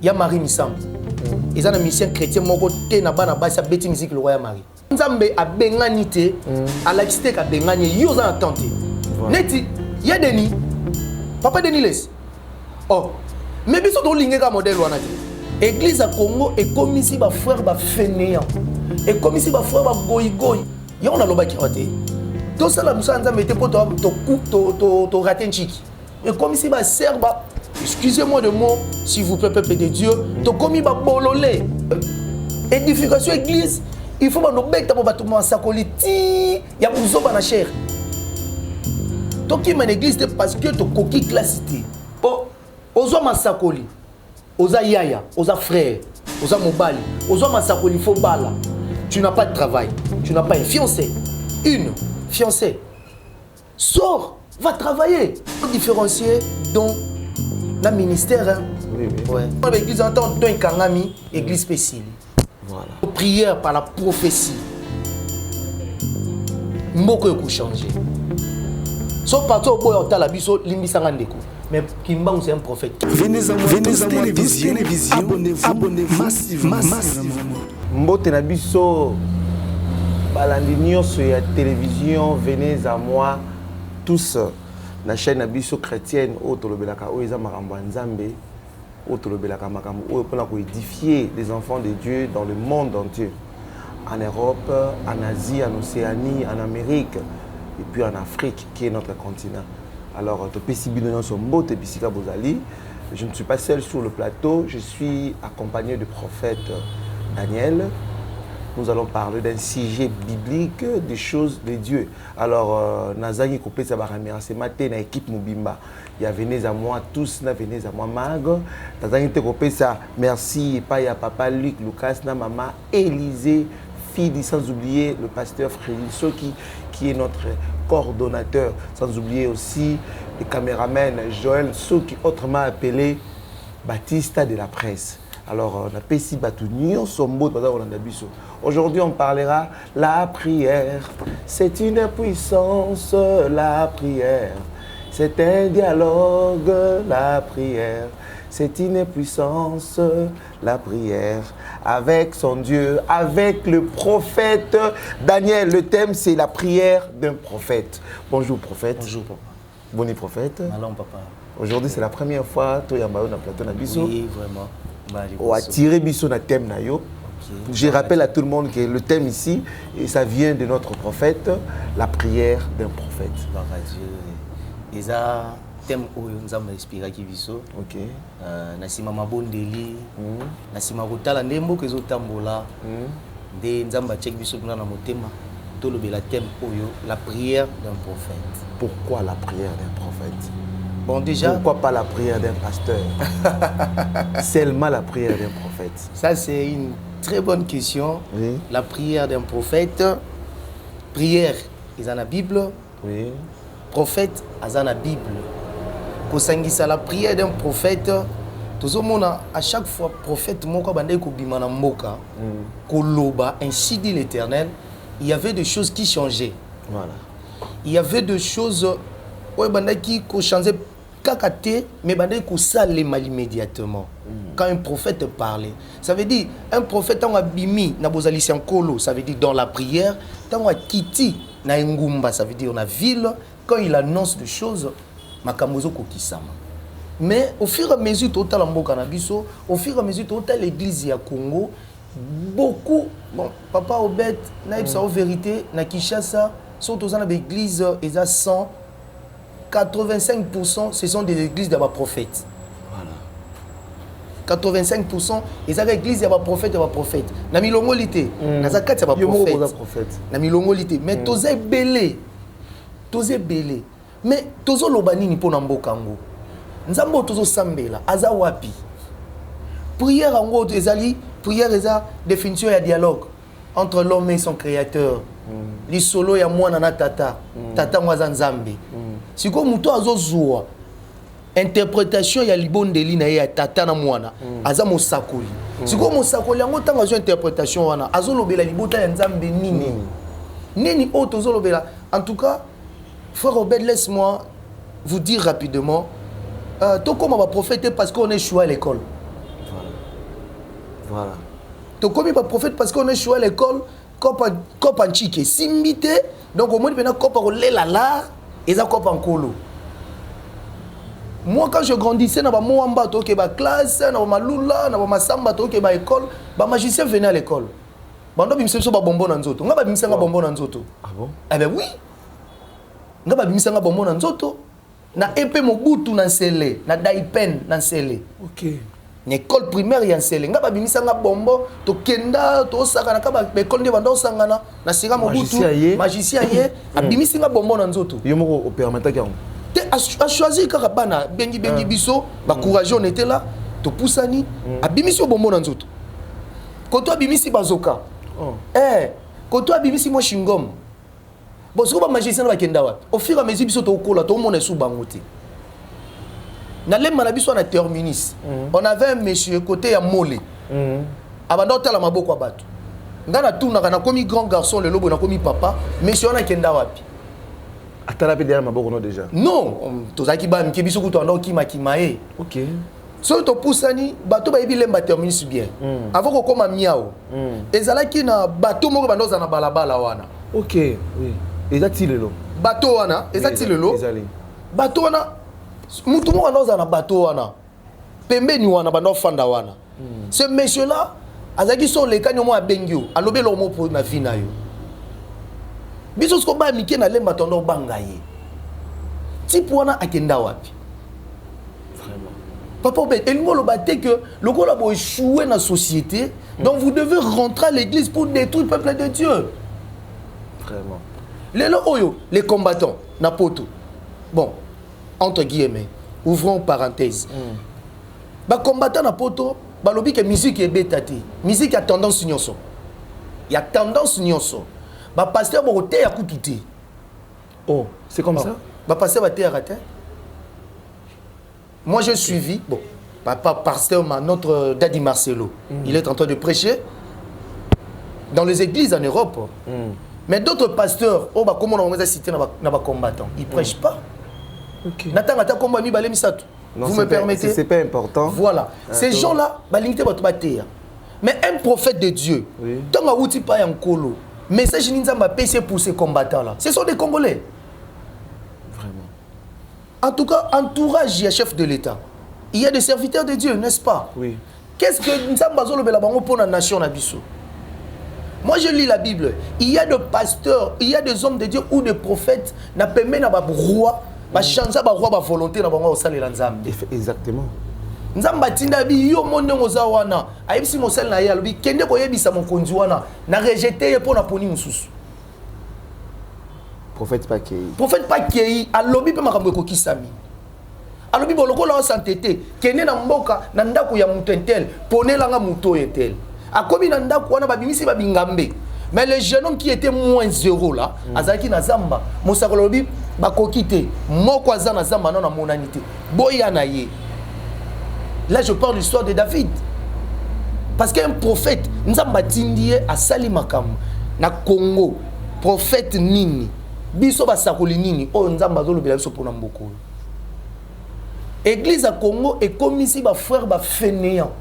il y a Marie Missambi. Ils ont un mission chrétien moko te na bana basa beti musique le roi Marie. Nzambe a bengani te à la cité ka bengani yo za tenté. Neti il y a Denis. Papa Denis laisse. Oh. Mais biso do lingeka modèle wana te. Église à Congo et comme ici ba frère ba fainéant. Et comme ici ba frère ba goy goy. Yo on a loba ki raté. Tout ça la musa nzambe te poto to coupe to raté nchiki. Et comme ici ba serba. Excusez-moi de mots, s'il vous plaît, peuple de Dieu. Donc, comme il va bololé, édification église, il faut que nous mettons tout le monde il y a besoin de la chair. Donc, il y a une église parce que tu as coquille classité. Ozo masakoli, oza yaya, oza frère, oza mobali, ozo masakoli, faut bala. Tu n'as pas de travail, tu n'as pas une fiancée. Une fiancée. Sors, va travailler. Pour différencier donc le ministère. Hein? Oui, oui. Ouais. L'église entend d'un kangami, église spéciale. Voilà. Prière par la prophétie. Moko yoko changer. Sauf partout au bout de la biso limbisangandeko. Mais Kimba c'est un prophète. Venez à moi, télévision. Abonnez-vous massivement. Mbote na biso balandi nyonso ya télévision, venez à moi tous. La chaîne Abisso chrétienne, Otolobelaka, Oeza Marambo Nzambe, Otolobelaka Makambo, pour édifier les enfants de Dieu dans le monde entier. En Europe, en Asie, en Océanie, en Amérique, et puis en Afrique, qui est notre continent. Alors, je ne suis pas seul sur le plateau, je suis accompagné du prophète Daniel. Nous allons parler d'un sujet biblique, des choses de Dieu. Alors, Nazangi Kopé Sabaramiya, c'est matin dans l'équipe Mubimba. Il y a venez à moi tous, venez à moi Mag. Nazangi Kopé ça, merci, pas ya papa Luc, Lucas, na maman Élisée, fille, sans oublier le pasteur Frédéric qui est notre coordonnateur, sans oublier aussi le caméraman Joël Soki, autrement appelé Baptista de la presse. Alors, on a Pessi Batounion, Sombo, aujourd'hui, on parlera la prière. C'est une puissance, la prière. C'est un dialogue, la prière. C'est une puissance, la prière. Avec son Dieu, avec le prophète Daniel. Le thème, c'est la prière d'un prophète. Bonjour, prophète. Bonjour, papa. Bonjour, prophète. Allons, papa. Aujourd'hui, c'est la première fois que tu es en plateau Nabiso. Oui, vraiment. On a tiré Bisso na thème na yo. Je rappelle à tout le monde que le thème ici, et ça vient de notre prophète, la prière d'un prophète. Et ça, thème où nous avons inspiré qui Bisso. Ok. Nasima Mabondeli. Nasima Rotala Nembo que Zotambola. De Nzamba Tchek Bisso na motema. Tout le thème oyo, la prière d'un prophète. Pourquoi la prière d'un prophète? Bon, déjà... Pourquoi pas la prière d'un pasteur? Seulement la prière d'un prophète. Ça, c'est une très bonne question. Oui. La prière d'un prophète. Prière, ils ont la Bible. Oui. Prophète, ils ont la Bible. Kosangisa la prière d'un prophète. Tout le monde, à chaque fois, prophète, Koloba, ainsi dit l'Éternel, il y avait des choses qui changeaient. Voilà. Il y avait des choses qui changeaient. Mais il mal immédiatement. Quand un prophète parlait, ça veut dire un prophète a bimi na bozali kolo, ça veut dire dans la prière, tant a kiti na ngumba, ça veut dire la ville, quand il annonce des choses, makamozo kokisama. Mais au fur et à mesure total mboka na biso, au fur et à mesure total l'église ya Congo, beaucoup bon papa Obed na ibsa vérité na Kinshasa, surtout dans l'église ils a 100 85% ce sont des églises de prophètes. Voilà. 85% ils ont l'église de prophètes et de prophètes. Na milongolité, na zakat ya prophètes. Na milongolité, mais tozé belé. Tozé belé. Mais tozo lobani ni pona mbokango. Nzambo tozo sambela, aza wapi. Prière en gros ezali, prière eza définition ya dialogue entre l'homme et son créateur. Li solo ya mwana na tata. Tata mwaza nzambe. Si comme muto azozua interprétation ya libondeli na ya tata na mwana aza mosakoli. Si comme mosakoli yango tanga zo interprétation wana azolobela libota ya nzambe nini. Nini auto zolobela. En tout cas, frère Obed, laisse-moi vous dire rapidement tout comme on va prophéter parce qu'on est choix à l'école. Voilà. Tu comme pas prophète parce qu'on est choisi à l'école, cop en chique, simbité, donc au moins maintenant cop en l'art et ça cop en colo. Moi quand je grandissais dans ma moamba to ke ba classe, dans ma lula, dans ma samba to ke ba école, ba magicien venait à l'école. Bando bimse so ba bonbon na nzoto. Nga ba bimse nga bonbon na nzoto. Ah bon? Eh ben oui. Nga ba bimse nga bonbon na nzoto. Na épée mobutu na nsele, na daipen na nsele. OK. Une école primaire ya nsele. Nga ba bimse nga bonbon to kenda to saka na ka ba école ndi bando sangana na sika mobutu. Magicien ye, abimisi nga bonbon na nzoto. Yo moko permettre que a choisi kaka bana bengi biso ba courageux on était là to poussani abimisi bonbon na nzoto. Koto abimisi bazoka. Koto abimisi mo shingom. Bon ce que ba magicien ba kenda wapi. Au fur et à mesure biso to kola to mona sou bangote. Na lemma na biso na terminus. On avait un monsieur côté ya Molé. Abanda otala maboko ya bato. Ngana tuna kana komi grand garçon le lobo na komi papa, monsieur na kenda wapi. Atala pe derrière maboko no déjà. Non, tozaki ba mke biso kuto ando kima kimae. OK. So to poussani bato ba yebi lemba terminus bien. Avant ko koma miao. Ezalaki na bato moko bando za na balabala wana. OK, oui. Ezati lelo. Bato wana, ezati lelo. Bato wana mutu moko ando za na bato wana. Pembeni wana bando fanda wana. Ce monsieur là azaki so le kanyo mo abengio, alobe lo mo po na vie na yo. Biso sko ba mike na lemba tondo banga ye. Tipo wana akenda wapi? Papa, il m'a dit que le gars a échoué dans la société, donc vous devez rentrer à l'église pour détruire le peuple de Dieu. Vraiment. Les combattants, Napoto. Bon, entre guillemets, ouvrons parenthèse. Les combattants Napoto, balobi que musique est bétati. Musique a tendance nyonso. Il y a tendance nyonso. Ba pasteur bo te ya kututi. Oh, c'est comme ça? Ba pasteur ba te ya raté. Moi, j'ai suivi, bon, papa pasteur, notre Daddy Marcelo, il est en train de prêcher dans les églises en Europe. Mais d'autres pasteurs, oh, bah, comment on va citer dans les combattants, ils ne prêchent pas. OK. Vous me permettez? C'est pas important. Voilà. Ces gens-là, bah, limité votre bataille. Mais un prophète de Dieu, tant que vous pas un colo, message ninzamba PC pour ces combattants-là, ce sont des Congolais. En tout cas, entourage, il y a chef de l'État. Il y a des serviteurs de Dieu, n'est-ce pas? Oui. Qu'est-ce que nous avons pour la nation Nabiso? Moi, je lis la Bible. Il y a des pasteurs, il y a des hommes de Dieu ou des prophètes qui permettent à roi de changer la roi de volonté au salle de exactement. Nzamba tinda bi yo monde ngoza wana. Ayebisi mosel na ya lobi kende ko yebisa mokonzi wana na rejeter pour na poni mususu. Prophète Pakei. Prophète Pakei, alobi pe makambo ekokisami. Alobi boloko la santete, kene na mboka na ndako ya mutu entel, ponelanga mutu entel. Akomi na ndako wana babimisi babingambe. Mais le jeune homme qui était moins zéro là, azaki na zamba, mosako lobi bakokite, moko azana zamba na monanité. Boya na ye. Là je parle de l'histoire de David. Parce qu'un prophète, nzamba tindie a sali makambo na Congo, prophète nini biso basakoli nini o nzamba zolobela biso pona mboko. Église à Congo est comme ici ba frère ba fainéant.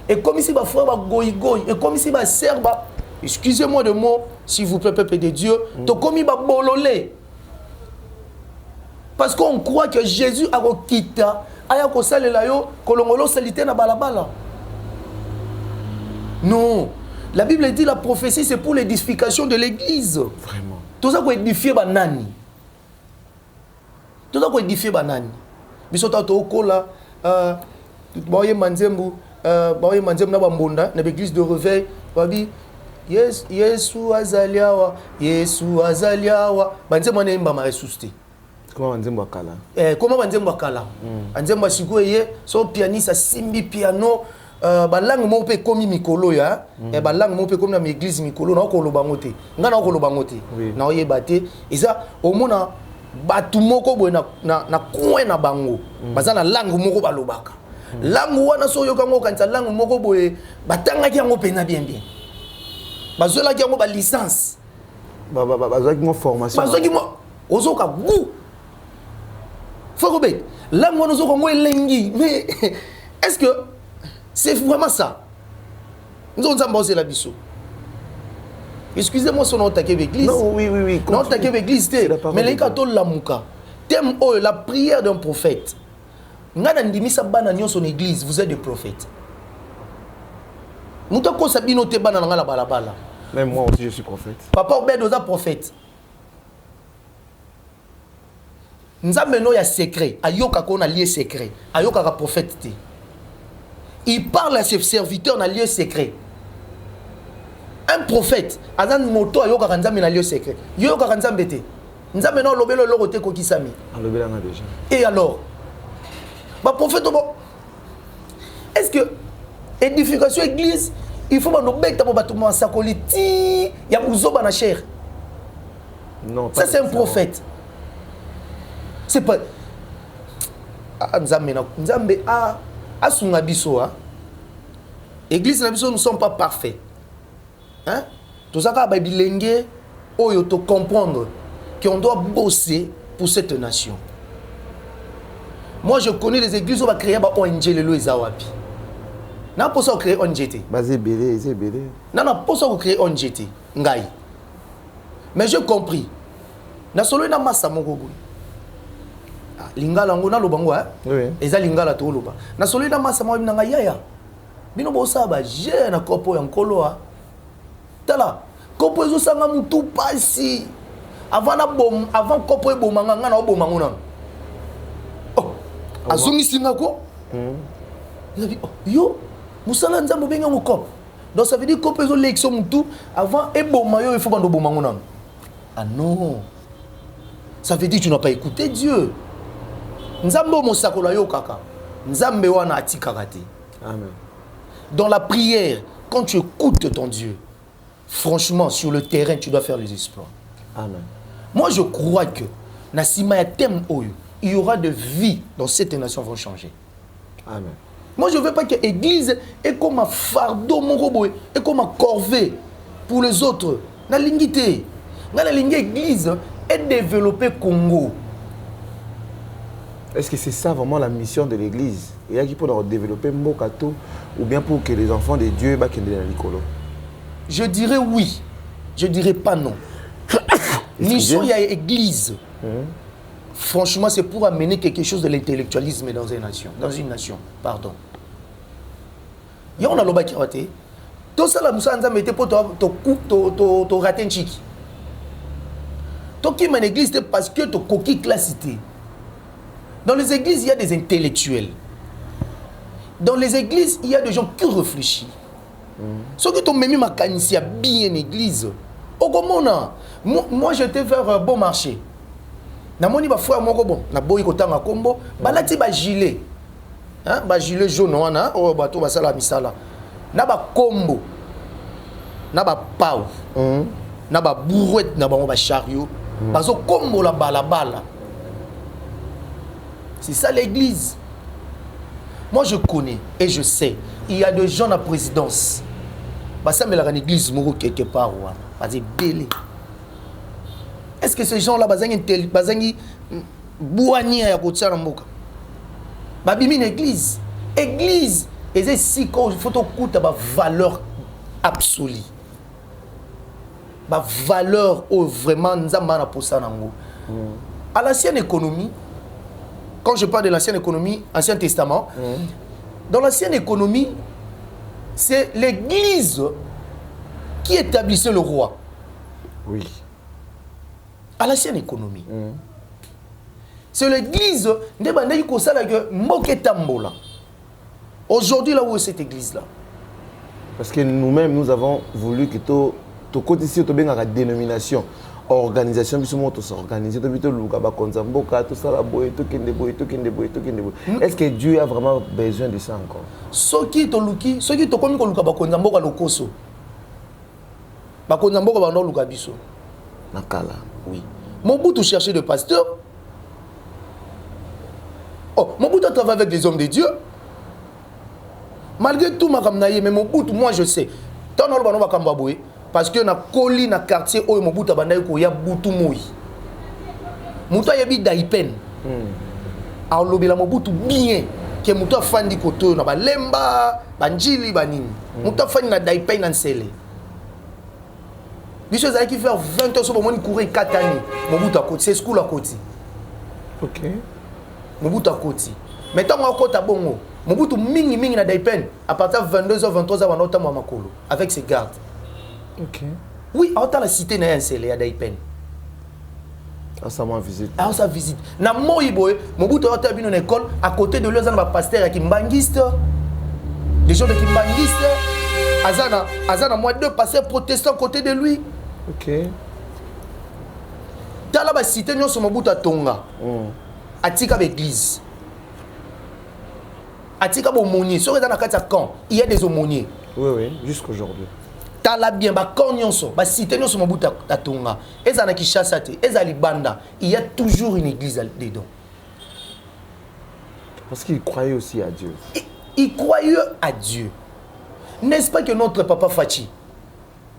Et comme ici ba frère ba goïgoï, et comme ici ba serba, excusez-moi de mot s'il vous plaît peuple de Dieu, to komi ba bololé. Parce qu'on croit que Jésus a kokita aya ko salela yo kolongolo salité na balabala. Non, la Bible dit la prophétie c'est pour l'édification de l'église. Vraiment. Tout ça pour édifier banani. Tout ça pour édifier banani. Bisota to kola boye manzembu na bambonda na l'église de réveil babi Yesu azaliawa banzemba na imba ma ressuscité. Comment banzemba kala? Comment banzemba kala? Banzemba sikoye so pianiste simbi piano balangue mo pe komi mikolo ya balangue mo pe komi na église mikolo na ko lobango te ngana ko lobango te na oyeba te eza omona batu moko boye na coin na bango baza na langue moko balobaka langue wana so yoka ngo kanisa langue moko boye batangaki yango pena bien bazola ki yango ba licence bazoki mo formation bazoki mo ozoka gu faut robet langue wana zo ko ngo elengi mais est-ce que c'est vraiment ça? Nous avons la biso. Excusez-moi si on a attaqué l'église. Non, oui. On a attaqué l'église. Mais les cathos la mouka. Thème la prière d'un prophète. Ngana ndimi sa bana nyo son église, vous êtes des prophètes. Nous t'avons sabino te bana ngala balabala. Même moi aussi je suis prophète. Papa Obed oza prophète. Nzambe no ya secret, ayoka ko na lieu secret, ayoka ka prophète te. Il parle à ses serviteurs dans lieu secret. Un prophète, azan moto ayoka ka nzambe na lieu secret. Yoka ka nzambe te. Nzambe no lobelo loko te ko kisami. Lobelo nga déjà. Et alors, ba prophète bon. Est-ce que édification église, il faut nous bêta pour battre mon sakoliti, ya buzoba na cher. Non, ça c'est un prophète. C'est pas Nzambe asunga biso hein. Église na biso nous sommes pas parfaits. Hein? Tout ça ka ba bilenge oyo to comprendre qu'on doit bosser pour cette nation. Moi je connais les églises où on va créer ba ONG lelo ezawapi. Na pour ça créer ONG. Basé belé, c'est belé. Non pour ça créer ONG ngai. Mais j'ai compris. Na solo na massa moko boy. Lingala ngona lobango hein. Oui. Eza lingala to loba. Na solo na massa mo na ngaya. Bino bo saba je na kopo ya nkolo ha. Tala, kopo ezo sanga mutu pasi. Avant kopo e bomanga ngana o bomango na. Oh. Azungi singa ko? Yo, musala nzambo benga mo kopo. Donc ça veut dire kopo ezo l'élection mutu avant e bomayo il faut bando bomango na. Ah non. Ça veut dire que tu n'as pas écouté Dieu. Nzambe mo sakola yo kaka. Nzambe wana atikaka te. Amen. Dans la prière, quand tu écoutes ton Dieu, franchement, sur le terrain, tu dois faire les exploits. Amen. Moi, je crois que, il y aura de vie dans cette nation vont changer. Amen. Moi, je ne veux pas que l'église est comme un fardeau, mon robot, est comme un corvée pour les autres. La lingité. La l'église est développée Congo. Est-ce que c'est ça vraiment la mission de l'église? Il y a qui peut développer Mbokato ou bien pour que les enfants de Dieu soient dans l'école? Je dirais oui. Je dirais pas non. Mission, il y a église. Franchement, c'est pour amener quelque chose de l'intellectualisme dans une nation. Dans une nation, pardon. Il y a un loba qui a raté. Tout ça, la moussa nzambe était pour te rater un chiki. Toi qui m'en église, c'est parce que tu coquille classité. Dans les églises, il y a des intellectuels. Dans les églises, il y a des gens qui réfléchissent. Ceux qui t'ont mis ma canisse à bien une église. Moi, j'étais vers bon marché. Namoni ba frère moko bon, na boyi ko tanga kombo, balati ba gilet. Hein, ba gilet jaune wana, o bato ba sala misala. Na ba kombo. Na ba pau. Na ba brouette na ba chariot. Bazo kombo la balabala. C'est ça l'église. Moi je connais et je sais, il y a des gens à la présidence. Bah ça me l'a église moro quelque part ouah. Vas-y belé. Est-ce que ces gens-là bazangi bouani à côté de mboka? Ba bimi une église. Église, et c'est si quand faut to coûte ba valeur absolue. Ba valeur au vraiment nzamba na posa nango. À l'ancienne économie, quand je parle de l'ancienne économie, Ancien Testament, dans l'ancienne économie, c'est l'église qui établissait le roi. Oui. À l'ancienne économie. C'est l'église aujourd'hui, là où est cette église-là? Parce que nous-mêmes, nous avons voulu que tu côté ici, tu aies une dénomination. Organisation biso moto s'organiser to bito luka ba konza mboka to sala boy to kende boy. Est-ce que Dieu a vraiment besoin de ça encore? Soki to komi ko luka ba konza mboka lokoso ba konza mboka ba no luka biso nakala. Oui, Mobutu cherchait des pasteurs. Oh, Mobutu a travaillé avec des hommes de Dieu. Malgré tout makamnaye, mais Mobutu, moi je sais tant no ba no ba kamba boy. Parce que na koli na quartier oyo Mobutu bandaye ko ya butu moi. Mutu yebi daipen. A lobela Mobutu bien. ke muto afandi koto na balemba banjili banini muto afandi na daipai na nsele biso ezalaki faire 20 ans so bomoni courir 4 années Mobutu akoti c'est school akoti ok Mobutu akoti mais ntango akota bongo Mobutu mingi na daipen à partir de 22h 23h wana otamwa makolo avec ses gardes ok oui aota la cité na nsele ya daipen ça m'a visite alors ça visite na moyiboye Mobutu aota bino na école à côté de lui azana ba pasteur ya kimbangiste des gens de kimbangiste azana moi deux pasteurs protestants à côté de lui ok tala ba cité nyonso Mobutu atonga atika ba église atika ba aumônier sur dans la kati ya camp il y a des aumôniers oui jusqu'aujourd'hui tala bien ba camp nyonso ba cité nyonso Mobutu atonga ezana Kinshasa te ezali banda il y a toujours une église dedans parce qu'il croyait aussi à Dieu il croyait à Dieu n'est-ce pas que notre papa Fachi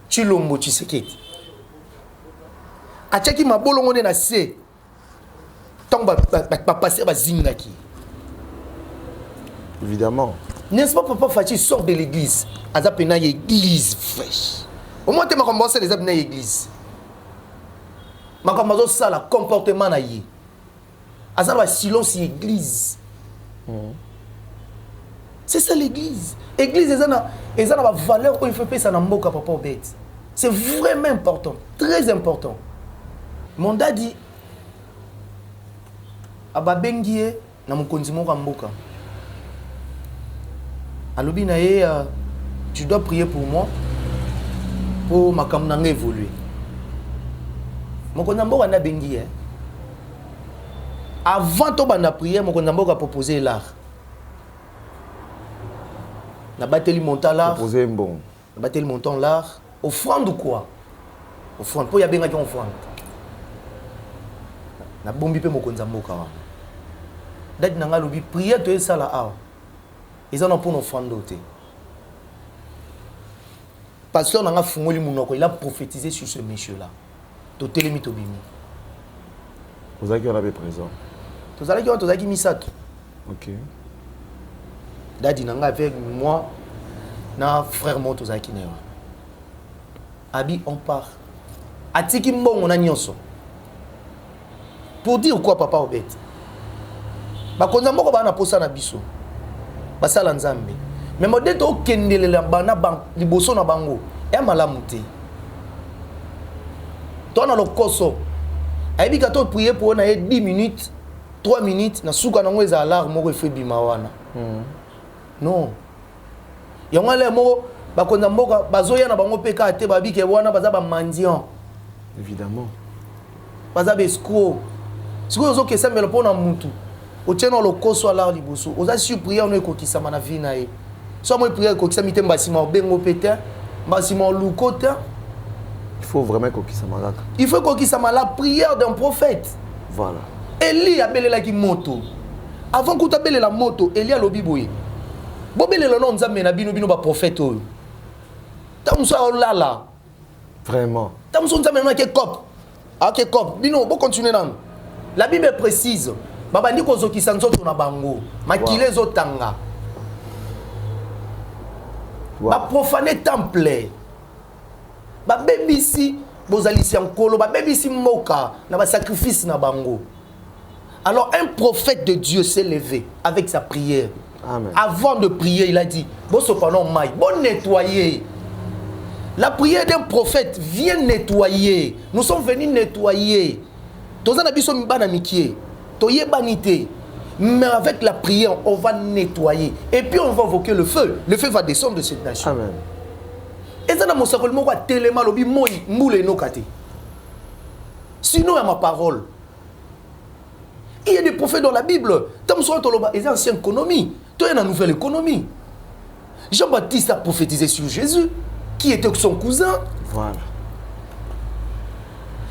Chilombo Tshisekedi achaki mabolongo na se tant ba passer ba zingaki évidemment n'est-ce pas papa Fachi sort de l'église azapena église fraîche au moins te makambo ça les abena église makambo ça la comportement na yi azaba silence église c'est ça l'église église ezana ba valeur où il faut payer ça na mboka papa bête c'est vraiment important très important mon dadi ababengie na mokonzi moko mboka alobi na ye tu dois prier pour moi pour makambo na nga évoluer mokonzi mboka na bengi avant to bana prière mokonzi mboka proposer l'art na bateli montant l'art proposer bon na bateli montant l'art offrande ou quoi offrande pour ya benga ki offrande na bombi pe mokonzi mboka wa dadi nanga lobi prière to esala awa ezana pour offrande te pasteur nanga fungoli munoko il a prophétisé sur ce monsieur là to telemi to bimi vous avez été présent tozalaki misato ok dadi nanga avec moi na frère mo tozalaki na yo abi on part atiki mbongo na nyonso pour dire quoi papa obet bakonza moko bana posa na biso basala nzambe mais modèle okendelela bana liboso na bango ya malamu te to na lokoso ayebi ka to prier pour na 10 minutes 3 minutes na suka nango eza alarme moko efe bima wana non yango le moko bakonza mboka bazoya na bango peka ate babike wana baza ba mendiant évidemment baza be escroc siko ozo kesambela pona mutu otiena lokoso alar liboso oza sur prière no ekokisama na vie na ye so mo prière ekokisama te mbasima obengo pete mbasima oluko te il faut vraiment ekokisama kaka il faut ekokisama la prière d'un prophète voilà Eli abelelaki moto avant kuta belela moto Eli alobi boye bobelela no nzambe na bino ba prophète oyo tamuso olala vraiment tamuso nzambe na ke cop ke cop bino bo continuer nan la Bible est précise babandi kozokisa nzoto na bango makile ezotanga ba profaner temple ba bebisi bozalisi nkolo ba bebisi moka na ba sacrifice na bango. Alors un prophète de Dieu s'est levé avec sa prière. Amen. Avant de prier, il a dit bon cependant maille, bon nettoyer. La prière d'un prophète vient nettoyer. Nous sommes venus nettoyer. Mais avec la prière, on va nettoyer. Et puis on va invoquer le feu. Le feu va descendre de cette nation. Amen. Et ça, sinon, il y a ma parole. Il y a des prophètes dans la Bible. Il y a ancienne économie. Il y a une nouvelle économie. Jean-Baptiste a prophétisé sur Jésus, qui était son cousin. Voilà.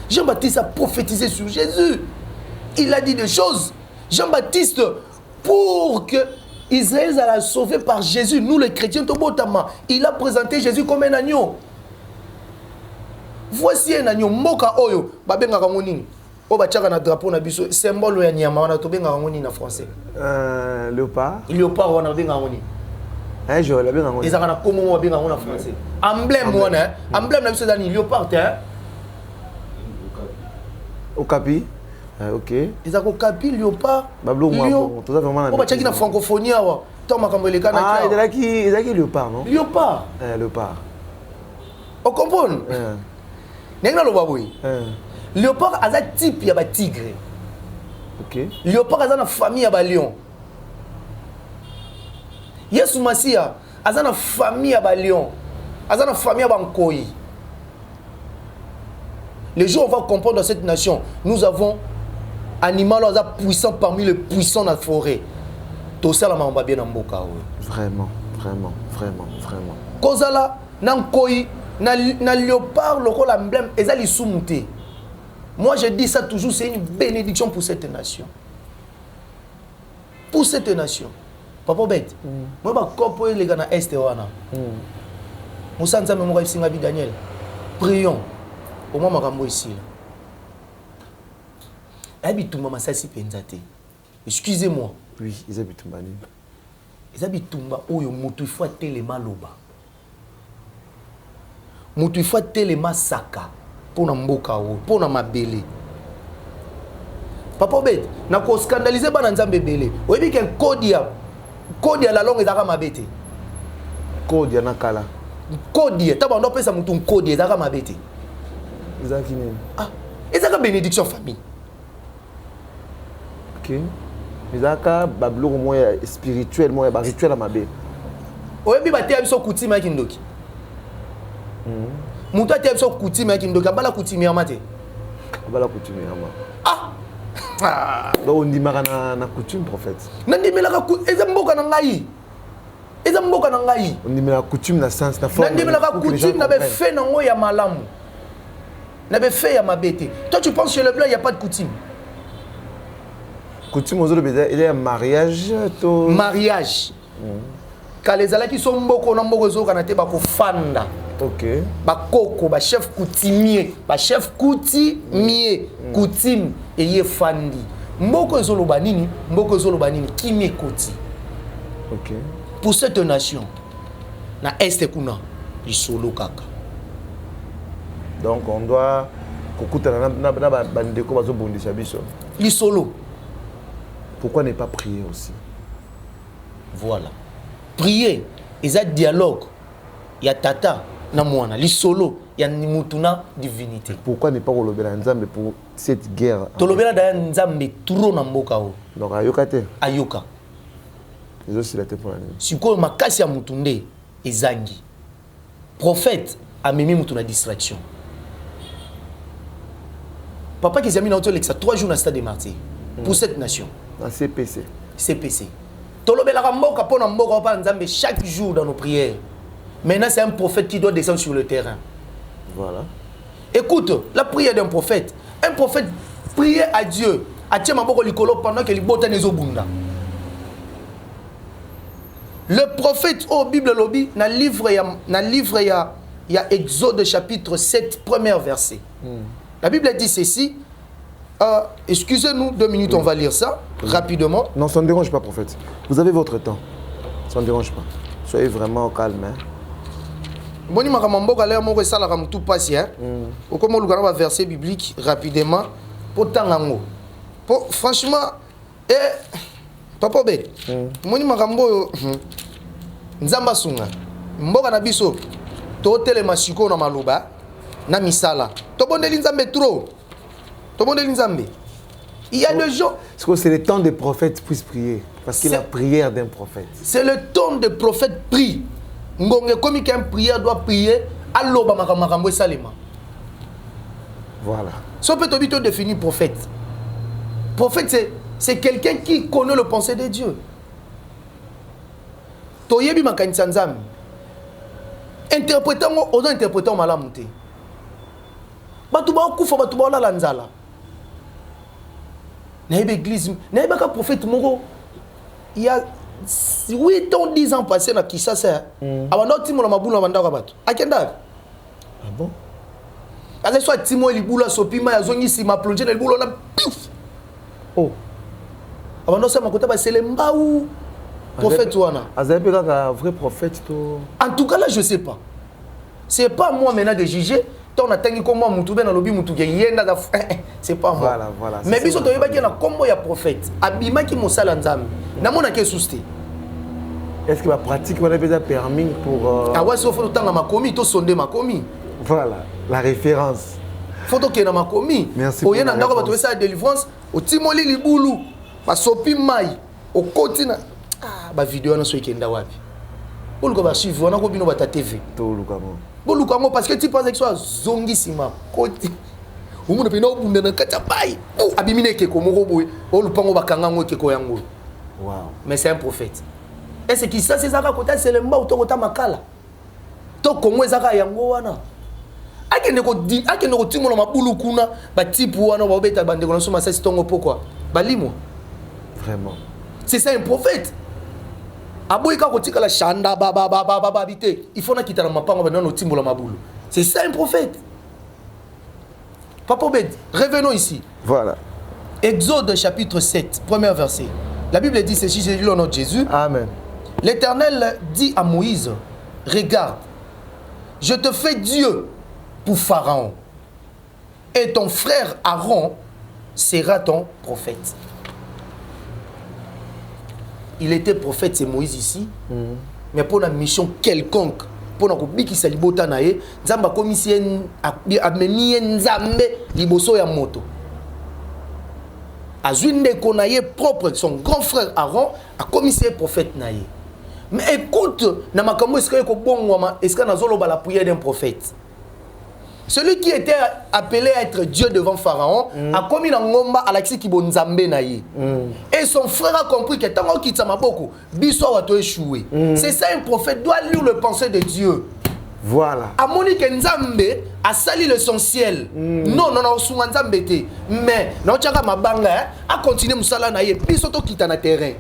Jean-Baptiste a prophétisé sur Jésus. Il a dit des choses. Jean-Baptiste, pour que Israël soit sauvé par Jésus, nous les chrétiens, il a présenté Jésus comme un agneau. Voici un agneau. Moka oyo, babenga kamoni. o ba tchaka na drapeau na biso symbole ya nyama wana to benga ngoni na français léopard wana benga ngoni je la benga ngoni ezaka na komo mo benga ngona français emblème wana emblème na biso dani léopard hein okapi ok ezaka okapi léopard bablo mo to vraiment na o ba tchaki na francophonie awa to makambo eleka na ezaki léopard non léopard léopard o comprendre nenga lo baboy léopard aza type ya ba tigre ok léopard aza na famille ya ba lion Yesu Masia aza na famille ya ba lion aza na famille ya ba nkoyi. Les jours on va comprendre dans cette nation nous avons animal aza puissant parmi les puissants dans la forêt to sala mamba bien na mboka vraiment kozala na nkoyi na léopard lokola emblème eza lisumu te. Moi je dis ça toujours, c'est une bénédiction pour cette nation. Pour cette nation. Papa bête. Moi ba kopo les gars na est wana. Musa nzambe mo ka bi Daniel. Prions. Au moins makambo ici. Habitumba masasi penzate. Excusez-moi. Oui, ils habitumba ni. Ils habitumba oyo mutu faut telema loba. Mutu faut telema saka. Pour na mboka o, pour na mabele. Papa bet, na ko scandaliser ba na nzambe belé. Oyebi ke code ya la longue ezaka mabete. Code ya nakala. Code ya taba ndo pesa mutu code ezaka mabete. Ezaki nini? Ezaka bénédiction famille. OK. Ezaka bablo moya spirituel moya ba rituel mabe. Oyebi ba te biso coutume ya kindoki. Mutu ati biso coutume ya kindoki abala coutume ya mate. Abala coutume ya mate. Donc on dit na coutume prophète. Nandimelaka eza mboka na ngai. Eza mboka na ngai. On dit la coutume na sens na forme. Nandimelaka coutume na be fait na ngo ya malamu. Na be fait ya mabete. Toi tu penses chez le blanc il y a pas de coutume. Coutume aux autres il y a mariage to mariage. Quand les alaki sont mboko na mboko zo kana te ba ko fanda. OK. Ba koko ba chef coutumier, ba chef coutumier, coutume et ye fandi. Mboko zo loba nini, mboko zo loba nini kimi koti. OK. Pour cette nation na est kuna lisolo kaka. Donc on doit kokutana na bandeko bazo bondisa biso. Lisolo. Pourquoi ne pas prier aussi? Voilà. Prier, il y a dialogue. Il y a tata na mwana, lisolo, il y a mutuna divinité. Pourquoi ne pas kolobela nzambe pour cette guerre? Tolobela da nzambe trop na mboka o. Donc ayoka te. Ayoka. Les autres la te pour la nuit. Siko makasi ya mutunde ezangi. Prophète a mimi mutuna distraction. Papa qui a mis dans l'exa 3 jours dans le stade des martyrs pour cette nation. Dans CPC. CPC. Tolobela mboka pona mboka pa nzambe chaque jour dans nos prières. Maintenant c'est un prophète qui doit descendre sur le terrain. Voilà. Écoute, la prière d'un prophète. Un prophète priait à Dieu. Atie maboko likolo pendant que libota nezobunda. Le prophète au Bible lobby na livre ya Exode chapitre 7 premier verset. La Bible dit ceci. Excusez-nous 2 minutes, on va lire ça rapidement. Non, ça ne dérange pas, prophète. Vous avez votre temps. Ça ne dérange pas. Soyez vraiment calme. Hein. Boni makamambo ka l'air moko sala kam tout passe hein. Au comme on va verset biblique rapidement pour tangango. Pour franchement papa be. Boni makambo nzamba sunga. Mboka na biso to telema siko na maluba na misala. To bondeli nzambe trop. To bondeli nzambe. Il y a des gens. C'est le temps des prophètes puissent prier. Parce que la prière d'un prophète. C'est le temps des prophètes prient. Ngonge comme qu'un prière doit prier, alloba makambo et salima. Voilà. Si on peut te définir prophète. Prophète, c'est quelqu'un qui connaît le pensée de Dieu. Toyebi makanisa nzambe. Interprétant aux interprétants malamuté. Batuba kufa batuba la nzala. Naïbe église, naïbe ka prophète moko. Il y a 8 ans, 10 ans passés na Kishasa. Avant d'être timon la maboula vanda kabato. Akenda. Ah bon? parce que soit Timo libula sopima ya zongi si ma plongé na libula na pif. Oh. Avant non ça ma côté ba selemba ou prophète wana. Azabe un vrai prophète to. En tout cas là je sais pas. C'est pas moi maintenant de juger. Ton atangi comme moi mutu ben na lobi mutu ke yenda da c'est pas moi. Voilà. Mais biso to yeba ki na kombo ya prophète. Abima ki mosala nzambe. Na mona ke souste. Est-ce que la pratique on a déjà permis pour Ah ouais, sauf que temps ma commis to sonde ma commis. Voilà, la référence. Faut que na ma commis. Merci. Au yena ndako ba to ça délivrance, au timoli libulu, ba sopi mai, au kotina. Ah, ba vidéo na so ikenda wapi. Oluka ba suivre na ko bino ba ta TV. To lukamo. Boluka parce que tu penses que soit zongi sima koti. Umu na pena obunda na kata bai. Oh, abimine ke ko moko boy. Olupango ba kanga ngo ke ko yango. Wow. Mais c'est un prophète. Et c'est qui ça c'est ça côté c'est le mba ou to kota makala. To kongo ezaka yango wana. Akende ko timola mabulu kuna ba type wana ba obeta bande ko soma ça sitongo pourquoi? Balimo. Vraiment. C'est ça un prophète. Aboyika kotika la chanda habité. Il faut na kitana mapango ba no timola mabulu. C'est ça un prophète. Papa Obed, revenons ici. Voilà. Exode chapitre 7, premier verset. La Bible dit ceci, j'ai lu au nom de Jésus. Amen. L'Éternel dit à Moïse, regarde, je te fais Dieu pour Pharaon. Et ton frère Aaron sera ton prophète. Il était prophète, c'est Moïse ici. Mais pour une mission quelconque, pour une biki libota nae, Nzamba komisien ameni nzambe liboso ya moto. Azwinde konaye propre, son grand frère Aaron a commissaire prophète nae. Mais écoute, na makambo est-ce que nazoloba la prière d'un prophète. Celui qui était appelé à être Dieu devant Pharaon a commis dans ngomba Alexis Kibonzambe naye. Et son frère a compris que tant qu'il t'a maboko, biso wa to échoué. C'est ça un prophète doit lire le pensée de Dieu. Voilà. A Monique Nzambe a sali l'essentiel. Non, sunga Nzambe te. Mais na tchaka mabanga a continué musala naye biso to kita na terrain.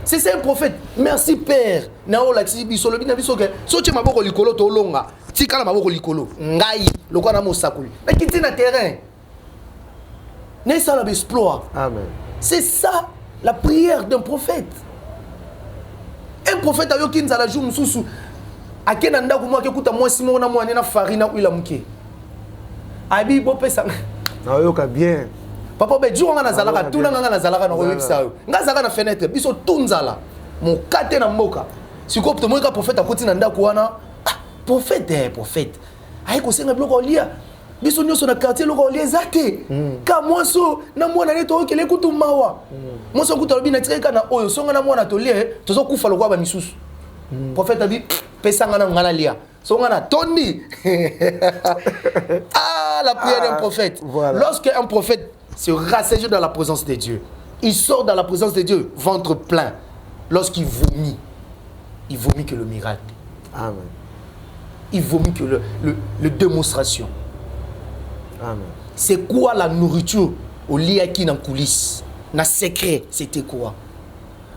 C'est ça un prophète. Merci Père. Nao laxi biso lobi na biso ke so tche maboko likolo to longa. Tikala maboko likolo. Ngai lokwa na mosakuli. Mais kiti na terrain. N'est ça l'exploit. Amen. C'est ça la prière d'un prophète. Un prophète a yoki nzala jour mususu. Akena ndako mo akekuta mo simo na mo anena farina uila muke. Abi bo pesa. Na yoka bien. Papa be jour nga nazalaka tuna nga nazalaka na koyebisa yo. Nga zalaka na fenêtre biso tunzala. Mon kate na mboka. Siko to mo ka prophète akoti na ndako wana. Prophète, prophète. Aïe ko senga bloko lia. Biso nyoso na quartier loko lia zate. Ka mwaso na mwana ne to okele kutu mawa. Mwaso kutu lobi na tireka na oyo songa na mwana to lie tozo kufa lokwa ba misusu. Prophète a dit pesanga na ngana lia. Songa na tondi. Ah la prière d'un prophète. Voilà. Lorsque un prophète se rassège dans la présence de Dieu, il sort dans la présence de Dieu ventre plein. Lorsqu'il vomit, il vomit que le miracle. Amen. Il vomit que le démonstration. Amen. C'est quoi la nourriture au liaki dans coulisses? Na secret, c'était quoi?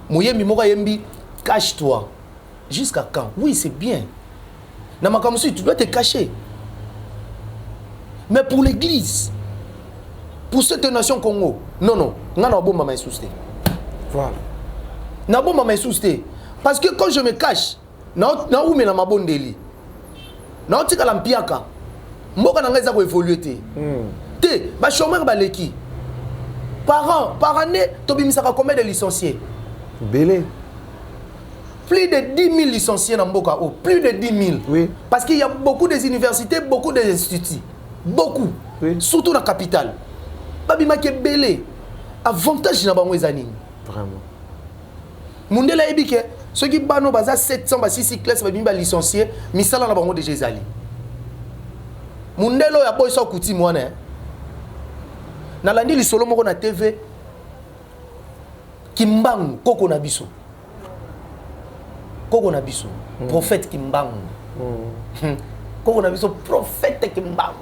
Mouyembi moko yembi, cache-toi. Jusqu'à quand? Oui, c'est bien. Na makamusi, tu dois te cacher. Mais pour l'église, pour cette nation Congo, non, ngana bomba ma souste. Voilà. Na bomba ma souste. Parce que quand je me cache, na où me na mabondeli. Na tika la mpiaka. Mboka na ngeza ko évoluer te. Te, ba chômeur ba leki. Par année, to bimisaka combien de licenciés? Belé. Plus de 10 000 licenciés dans Mboka. Oh, plus de 10 000. Oui. Parce qu'il y a beaucoup d'universités, beaucoup d'instituts. Beaucoup. Oui. Surtout dans la capitale. Babima ke belé. Avantage na bango ezani. Vraiment. Mundela ebike, ceux qui bano baza 700 ba 6 classes ba bimba licencié, misala na bango déjà ezali. Mundelo ya boy so kuti mwana. Na landi li solo moko na TV. Kimbangu koko na biso. Koko na biso. Prophète Kimbangu. Koko na biso prophète Kimbangu.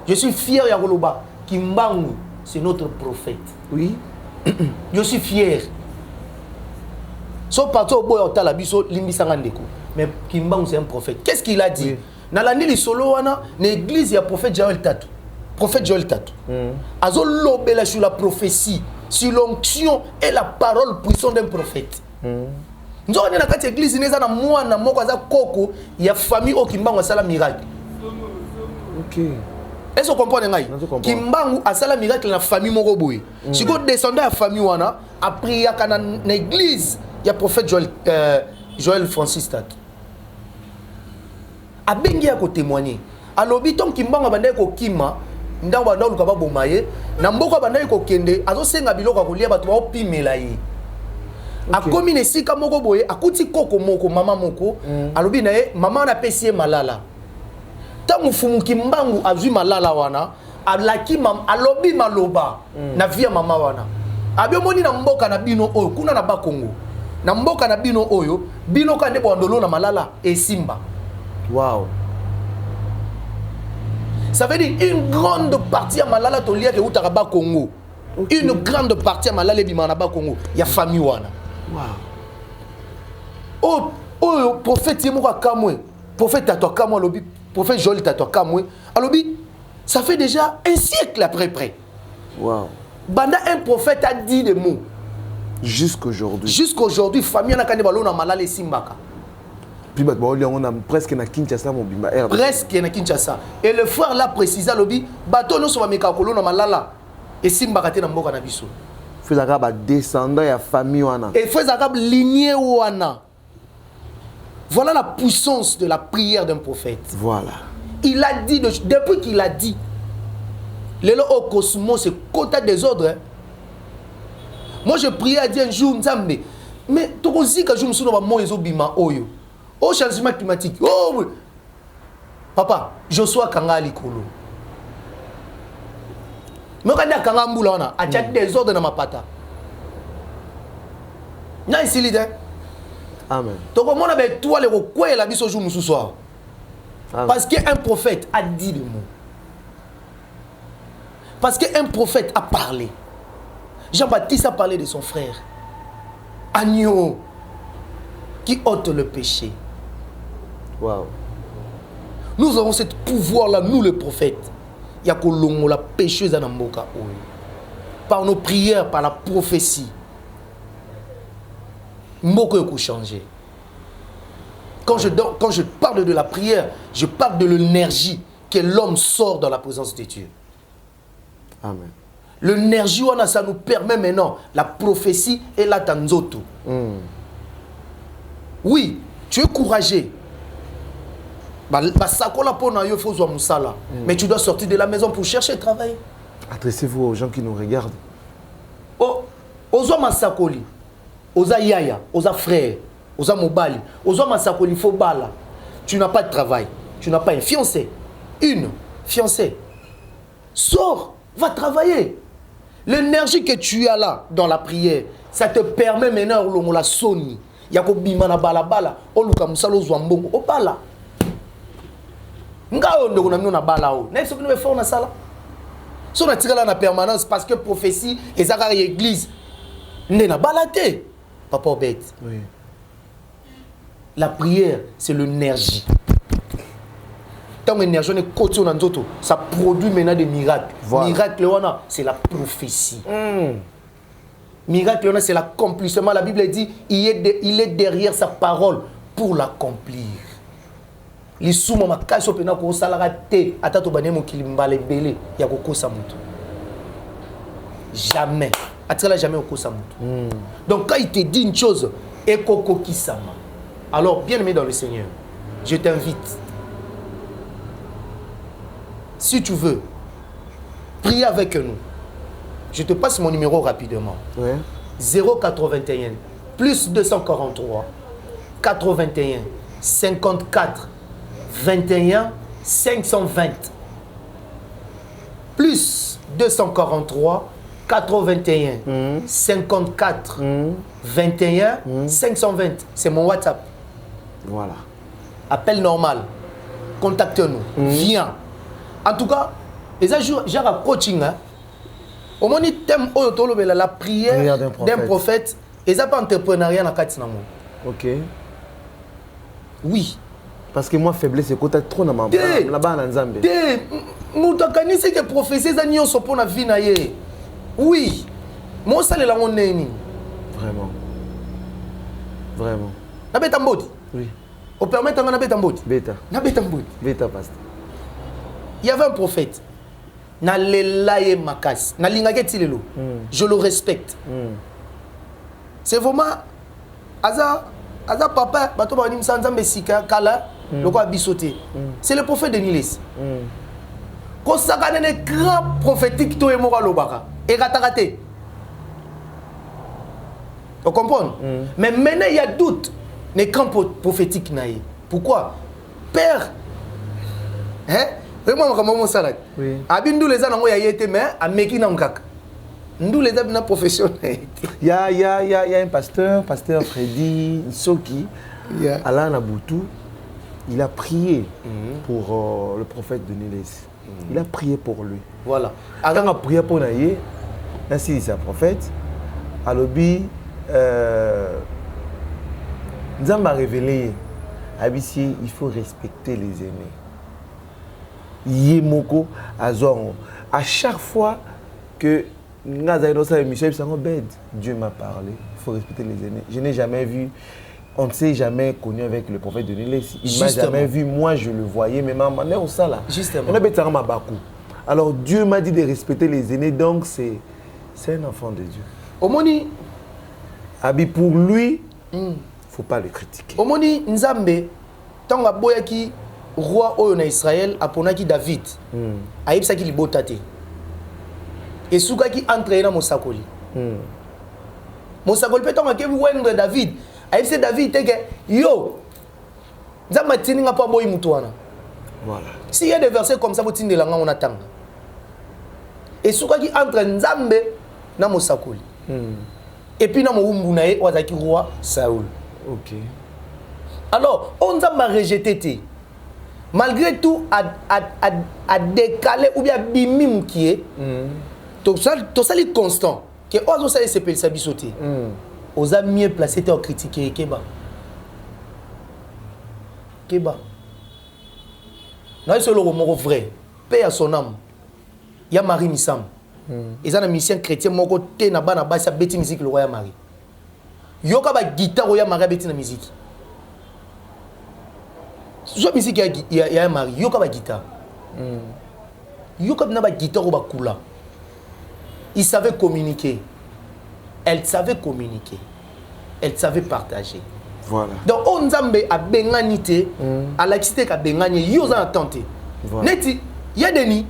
Je suis fier ya Goloba. Kimbangu, c'est notre prophète. Oui. Je suis fier. So partout au boy otala biso limbisanga ndeko. Mais Kimbangu c'est un prophète. Qu'est-ce qu'il a dit? Oui. nalandi lisolo wana na église ya prophète Joël Tatu. Prophète Joël Tatu. Azo lobela sur la prophétie, sur l'onction et la parole puissante d'un prophète. Nzo na kati église neza na mwana moko aza koko ya famille o Kimbangu asala miracle. OK. Est-ce que vous comprenez ngai? Kimbangu asala miracle na famille moko boye. Siko descendant ya famille wana a prié kana na église ya prophète Joël Francis Tatu. Abengi ya ko témoigner. Alobi ton Kimbangu bandai ko kima ndango bandau lukaba bomaye na mboko bandai ko kende azo senga biloko kolia bato ba opimela ye. Akomi nesika moko boye akuti koko moko mama moko alobi na ye mama na pesi malala. Tangu fumu Kimbangu azui malala wana alaki alobi maloba na via mama wana. Abiomoni na mboka na bino oyo kuna na Bakongo. Na mboka na bino oyo bino kande bondolo na malala esimba. Wow. Ça veut dire une grande partie à malala tolia ke utaka Bakongo. Okay. Une grande partie à malala bimana Bakongo. Ya famille wana. Wow. Oh prophète Yemoka Kamwe. Prophète Tatu Kamwe lobi. Prophète Joël Tatu Kamwe. Alobi, ça fait déjà un siècle après près. Wow. Banda un prophète a dit des mots. Jusqu'aujourd'hui. Jusqu'aujourd'hui, famille na kande balona malala esimbaka. Puis on a presque na Kinshasa mon bimba. Presque na Kinshasa. Et le frère l'a précisé lobi, bato no so ba meka kolona malala esimbaka te na mboka na biso. Faisaka ba descendant ya famille wana. Et faisaka lignée wana. Voilà la puissance de la prière d'un prophète. Voilà. Il a dit, depuis qu'il a dit, le au cosmos, c'est quota des ordres. Hein. Moi, je priais à Dieu un jour, mais tu aussi que je me souviens de bima oyo. Au changement climatique. Oh, papa, Joshua Kangali Kolo. Mais quand il y a Kangambula, il y a des ordres dans ma pata. Il y a ici l'idée. Amen. Donc, on a toi les recoins et la vie ce jour ce soir. Parce qu'un prophète a dit le mot. Parce qu'un prophète a parlé. Jean-Baptiste a parlé de son frère. Agneau qui ôte le péché. Wow. Nous avons ce pouvoir-là, nous les prophètes. Il y a que la pécheuse à Namboka. Par nos prières, par la prophétie. Mboko a changé. Quand je parle de la prière, je parle de l'énergie que l'homme sort dans la présence de Dieu. Amen. L'énergie, ça nous permet maintenant la prophétie et la tanzoto. Oui, tu es courageux. Mais tu dois sortir de la maison pour chercher travail. Adressez-vous aux gens qui nous regardent. Oh, aux masakoli, aux yaya, aux frères, aux mobali, aux masakoli, faut bala. Tu n'as pas de travail, tu n'as pas un fiancé, une fiancée. Sors, va travailler. L'énergie que tu as là dans la prière, ça te permet maintenant de la soni. Yako bimana bala bala, oluka musalo zwambongo, o bala. Ngao ndo kuna na bala o. Na iso kino faire na sala. So na tirala na permanence parce que prophétie et zakari église n'est na balate. Papa bête. Oui. La prière, c'est l'énergie. Tant l'énergie est côté on nzoto, ça produit maintenant des miracles. Voilà. Miracle c'est la prophétie. Miracle c'est l'accomplissement. La Bible dit il est derrière sa parole pour l'accomplir. Les souma makaso pena ko salara te atato banemo kilimbale belé ya ko kosa mutu. Jamais. Atala jamais ko kosa mutu. Donc quand il te dit une chose et koko kisama. Alors bien aimé dans le Seigneur, je t'invite. Si tu veux prier avec nous, je te passe mon numéro rapidement. Ouais. 081 plus 243 81 54 21 520 plus 243 81 54 21 520. C'est mon WhatsApp. Voilà. Appel normal. Contacte-nous. Viens. En tout cas, les jours, j'ai un coaching. Hein? Au moins, thème la prière d'un prophète. Et ça pas entrepreneuriat dans le. Ok. Oui. Parce que moi, faiblesse, c'est quand trop dans ma là-bas en Zambie. Moutokani, c'est que prophétie, ça n'y a pas pour la vie. Oui. Moi, ça, c'est la monnaie. Vraiment. Vraiment. N'a pas de Oui. On permet de n'a pas de Beta. N'a pas de Beta, pasteur. Il y avait un prophète. Na lelaye makas. Na lingake tilelo. Je le respecte. C'est vraiment Aza papa bato ba ni msanza mbesika kala loko abisoté. C'est le prophète de Niles. Ko sakane ne grand prophétique to emora lobaka. Et ratarate. Vous comprenez? Mais maintenant il y a doute les camps prophétiques naïe. Pourquoi? Père hein? Vraiment comment ça là? Oui. Abindou les anango ya yete mais a meki na ngaka. Ndou les abina professionnels. Il y a un pasteur Freddy Soki, Alain Aboutou, il a prié pour le prophète de Niles. Il a prié pour lui. Voilà. Quand il a prié pour Naïe, ainsi c'est un prophète, à l'objet, nous avons révélé, Abissi, il faut respecter les aînés. Yemoko, Azongo. À chaque fois que Dieu m'a parlé, il faut respecter les aînés. Je n'ai jamais vu, on ne s'est jamais connu avec le prophète de Niles. Il ne m'a jamais vu, moi je le voyais, mais ma mère au ça là. Justement. Alors Dieu m'a dit de respecter les aînés, donc c'est un enfant de Dieu. Omoni, Abi pour lui, il ne faut pas le critiquer. Omoni Nzambe, tant que boyaki roi en Israël, aponaki David, aïbsaki libotate. Et souka qui entraîne dans Mosakoli. Mosakoli peut être que vous David. Aïe David te que yo. Nzamba tininga pa boy mutuana. Voilà. S'il y a des versets comme ça vous tinez langa on attend. Et souka qui entraîne Nzambe na Mosakoli. Et puis na Moumbu nae wazaki roi Saoul. OK. Alors, on Nzamba rejeté. Malgré tout a décalé ou bien bimim qui est tout ça est constant que ozo ça s'appelle ça bisoté aux a mieux placé te critiquer keba non c'est le mot vrai paix à son âme ya Marie Missam ils ont un mission chrétien moko te na bana ba sa beti musique le roi Marie yoka ba guitare ya Marie beti na musique so musique ya Marie yoka ba guitare yoka na ba guitare ba kula. Il savait communiquer. Elle savait communiquer. Elle savait partager. Voilà. Donc, on a benganité, à l'exité a bengani, ils ont tenté. Neti, il y a des nids.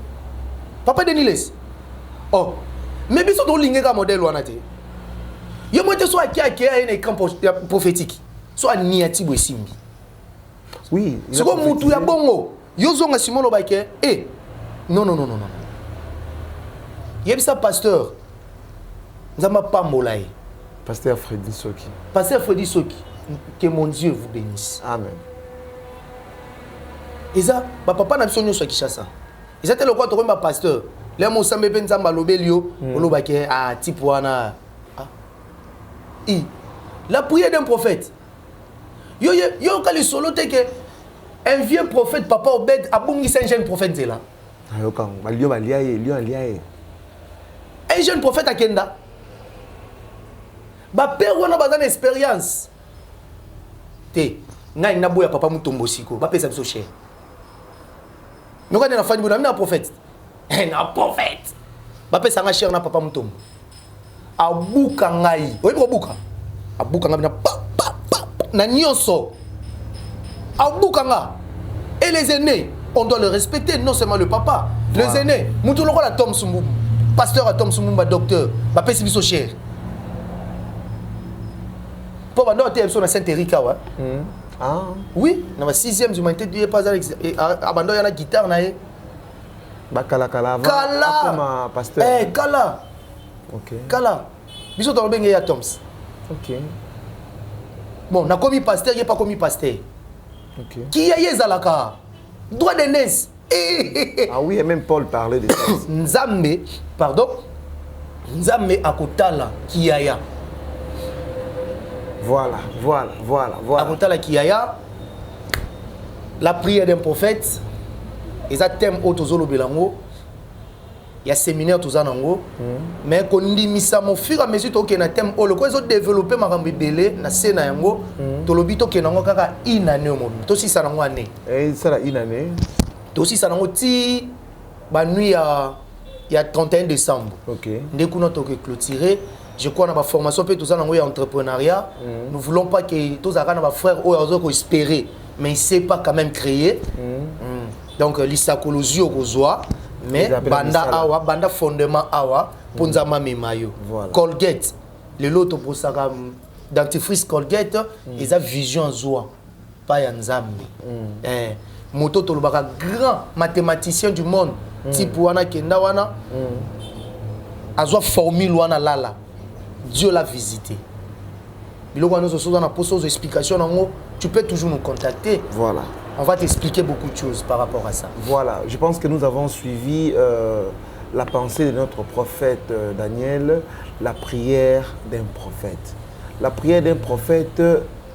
Papa de Niles. Oh, mais bien sûr, on a un modèle ou anate. Il y a moitié soit qui a un écran prophétique, soit niati ou simbi. Oui. C'est comme Moutou ya bongo. Ils ont un Simon Lobake. Eh, non. Il y a ça, pasteur. Nous n'avons pas molaï. Pasteur Freddy Soki. Pasteur Freddy Soki. Que mon Dieu vous bénisse. Amen. Et ça, papa n'a pas besoin de Kinshasa. Et ça, c'est le quoi, tu as pasteur. Là, mon sambe pensamba lobelio, olobake ah tipuana. La prière d'un prophète. Yo quand le solo te que un vieux prophète papa Obed a bungi un jeune prophète là. Yo quand Lio aliaye. Un jeune prophète à Kenda. Ba père wana bazana expérience. Te ngai na boya papa mutombo siko, ba pesa biso cher. Noko na fani bona na prophète. Na prophète. Ba pesa nga cher na papa mutombo. Abuka ngai. Oyi ko buka. Abuka nga na pa na nyonso. Abuka nga. Et les aînés, on doit le respecter, non seulement le papa, voilà. Les aînés, mutu loko la Tom Sumbu. Pasteur à Tom Sumumba, docteur, ba pesi biso cher. Pour bando te sur la Saint-Erika wa. Ah oui, na 6e du humanité du pas abando ya na guitare na e. Ba kala ma pasteur. Kala. OK. Kala. Biso to benga ya Toms. OK. Bon, na commis pasteur, il pas commis pasteur. OK. Qui a yezalaka? Droit de naissance. Ah oui, et même Paul parlait de ça. Nzambe akotala kiyaya. Voilà. Akotala kiyaya. la prière d'un prophète, et ça thème autozolo belango. Il y a séminaire tout ça nango. Mais quand on dit misa mon fur et à mesure que na thème o le quoi ils ont développé ma rambi belé na scène yango. To lobito ke nango kaka inane mo. To si ça nango année. Et ça la inane. To si ça nango ti ba nuit il y a 31 décembre. OK. Dès qu'on a clôturé, je crois dans ma formation peut tout ça nango entrepreneuriat. Nous voulons pas que tous ça na frère o azo espérer mais il sait pas quand même créer. Donc l'isakologie au gozoa. Mais banda awa, banda fondement awa, ponzama memayo. Colgate, le loto pour ça dentifrice Colgate, ils ont vision zoa, pas yanzambi. Moto tolobaka grand mathématicien du monde, type wana kenda wana, azo formule wana lala. Dieu l'a visité. Biloko nous sommes dans la pose aux explications tu peux toujours nous contacter. Voilà. On va t'expliquer beaucoup de choses par rapport à ça. Voilà, je pense que nous avons suivi la pensée de notre prophète Daniel, la prière d'un prophète. La prière d'un prophète,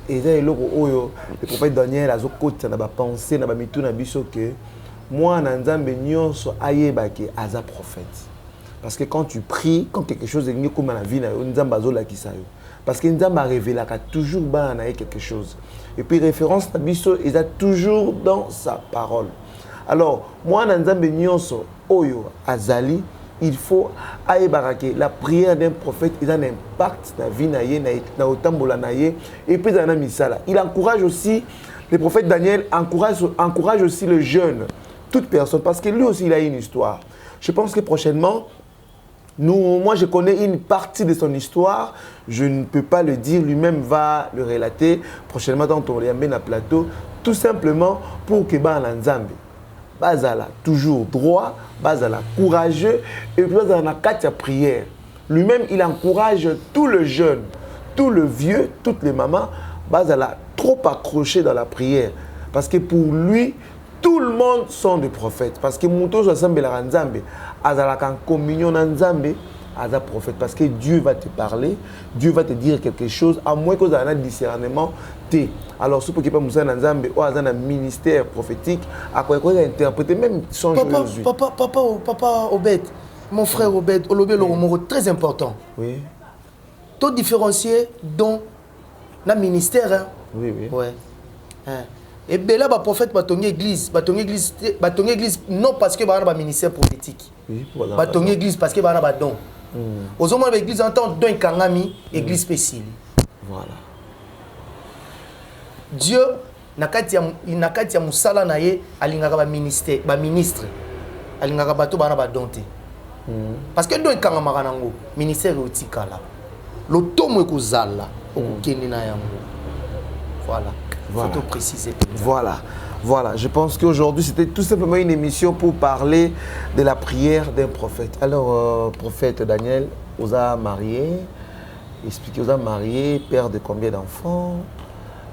le prophète Daniel a pensé, a que moi, Nanzambe nyonso ayebake aza prophète. Parce que quand tu pries, quand quelque chose est comme dans la vie, parce que Nzambe a révélé toujours quelque chose. Et puis référence à Bisso, il a toujours dans sa parole. Alors, moi, Nzambe nyonso oyo azali, il faut ayebarake la prière d'un prophète, il a un impact dans la vie na otambola naye et puis dans la misala. Il encourage aussi le prophète Daniel encourage aussi le jeune, toute personne parce que lui aussi il a une histoire. Je pense que prochainement moi, je connais une partie de son histoire. Je ne peux pas le dire. Lui-même va le relater prochainement dans ton plateau. Tout simplement pour que Nzambe Bazala toujours droit, Bazala courageux et puis Bazala na prière. Lui-même, il encourage tout le jeune, tout le vieux, toutes les mamans, Bazala trop accroché dans la prière. Parce que pour lui, tout le monde sont des prophètes. Parce que Mouto Sosambe la Nzambe, Azalaka en communion Nzambe, Aza prophète. Parce que Dieu va te parler, Dieu va te dire quelque chose, à moins que tu aies un discernement. Alors, ce qui est pas Moussa Nzambe, ou Azan un ministère prophétique, à quoi il a interprété, même son Jésus. Papa Obed, mon frère Obed, Olobé le mot très important. Oui. Tout différencier dans le ministère. Hein? Oui, oui. Ouais. Hein? Et bien là, le prophète batongi église non parce que un ministère prophétique. Oui, voilà. Batongi église parce que un don. Aux hommes de l'église entend don kangami église spéciale. Voilà. Dieu nakati ya musala na ye alingaka ba ministre alingaka bato bana ba donté. Parce que don kangama nango ministère otikala. Lotomo ekozala okukeni na yango. Voilà. Voilà. Faut tout préciser. Voilà. Je pense qu'aujourd'hui, c'était tout simplement une émission pour parler de la prière d'un prophète. Alors, prophète Daniel, vous a marié. Expliquez, vous a marié, père de combien d'enfants?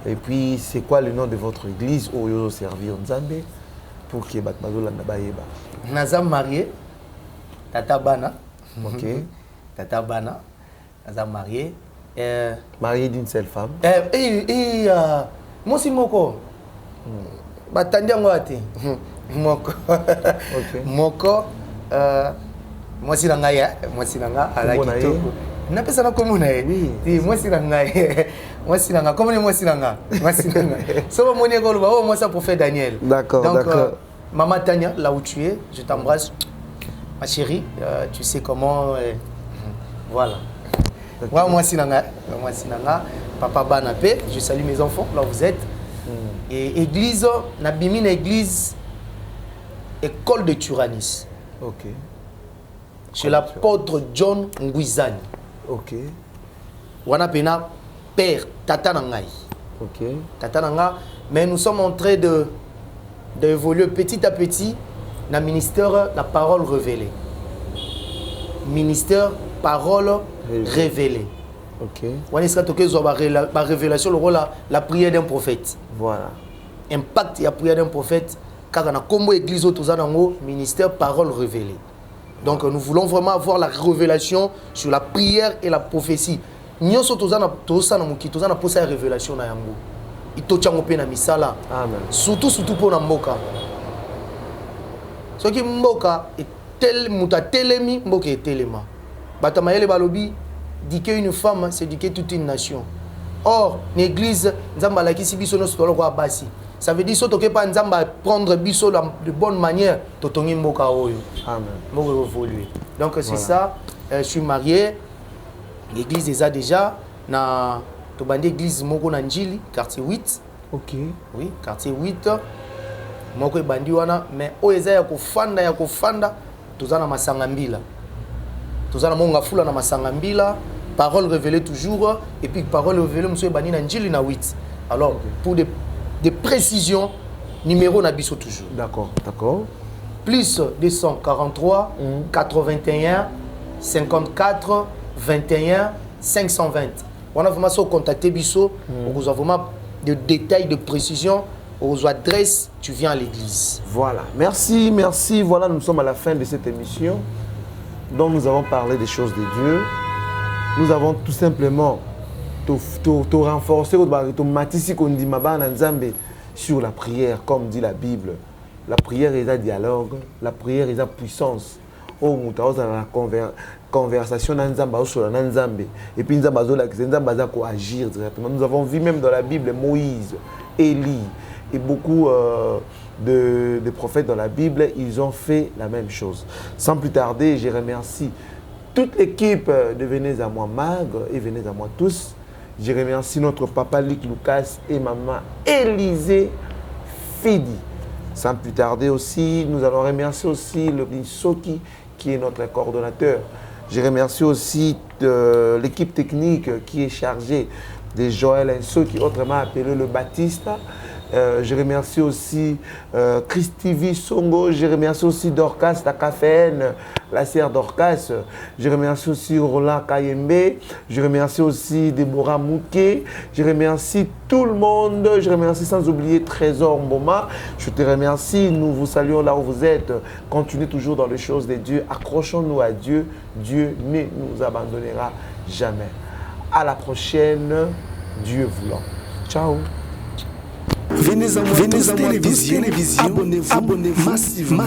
Et puis, c'est quoi le nom de votre église où vous servir Nzambe pour que Batmazola Nabaïba? Nazam marié, Tata Bana. Ok. Tata Bana, Nazam marié. Marié d'une seule femme. Moi aussi moko batandi yango ate moko moko moi si nanga ya moi si nanga ala kitoko na pesa na komona ye moi si nanga comme moi si nanga so mo ne ko lo ba moi ça pour faire Daniel. D'accord. Donc maman Tania là où tu es, je t'embrasse ma chérie, tu sais comment voilà. Moi si nanga papa Banapé, je salue mes enfants là où vous êtes. Et église, Nabimi église, école de Turanis. Ok. Chez l'apôtre John Nguizani. Ok. Wanapena père Tata Nangai. Ok. Tata Nanga, mais nous sommes en train d'évoluer petit à petit dans le ministère la parole révélée. Ministère parole révélée. Ok. On est la révélation, le rôle la prière d'un prophète. Voilà. Impact la prière d'un prophète, car on a comme église au ministère parole révélée. Donc nous voulons vraiment avoir la révélation sur la prière et la prophétie. Nous sommes tous en révélation. itochango pe na misala. Amen. Surtout pour na mboka. Ce qui mboka est tel muta telemi mboka est telema. Batamayele balobi éduquer une femme c'est éduquer toute une nation. Or l'église nzamba la kisi biso no solo kwa basi. Ça veut dire surtout que pas nzamba prendre biso de bonne manière totongi mboka oyo. Amen. Mboka évoluer. Donc c'est ça, je suis marié. L'église est déjà na tobandi église moko na Njili quartier 8. OK. Oui, quartier 8. Moko ebandi wana mais oyo ya kofanda tozana masangambila. Tozana monga fula na masangambila, parole révélée toujours et puis parole révélée monsieur ebandi na Njili na 8. Alors pour des précisions numéro na biso toujours. D'accord, d'accord. Plus 243 81 54 21 520. On a vraiment contacté biso, on a vraiment de détails, de précisions, aux adresses, tu viens à l'église. Voilà, merci, merci. Voilà, nous sommes à la fin de cette émission dont nous avons parlé des choses de Dieu. Nous avons tout simplement renforcé sur la prière, comme dit la Bible. La prière est un dialogue, la prière est une puissance. Oh, nous avons la conversation et puis nous avons agir directement. Nous avons vu même dans la Bible Moïse, Élie et beaucoup de prophètes dans la Bible, ils ont fait la même chose. Sans plus tarder, je remercie toute l'équipe de Venez à moi Magre et Venez à moi tous. Je remercie notre papa Luc Lucas et maman Élisée Fidi. Sans plus tarder aussi, nous allons remercier aussi le Soki qui est notre coordonnateur. Je remercie aussi l'équipe technique qui est chargée de Joël Enso, qui est autrement appelé le Baptiste. Je remercie aussi Christivi Songo. Je remercie aussi Dorcas, la caféine, la sœur Dorcas. Je remercie aussi Roland Kayembe. Je remercie aussi Déborah Mouké. Je remercie tout le monde. Je remercie sans oublier Trésor Mboma. Je te remercie. Nous vous saluons là où vous êtes. Continuez toujours dans les choses de Dieu. Accrochons-nous à Dieu. Dieu ne nous abandonnera jamais. À la prochaine. Dieu voulant. Ciao. Venez à moi, télévision. Abonnez-vous massivement.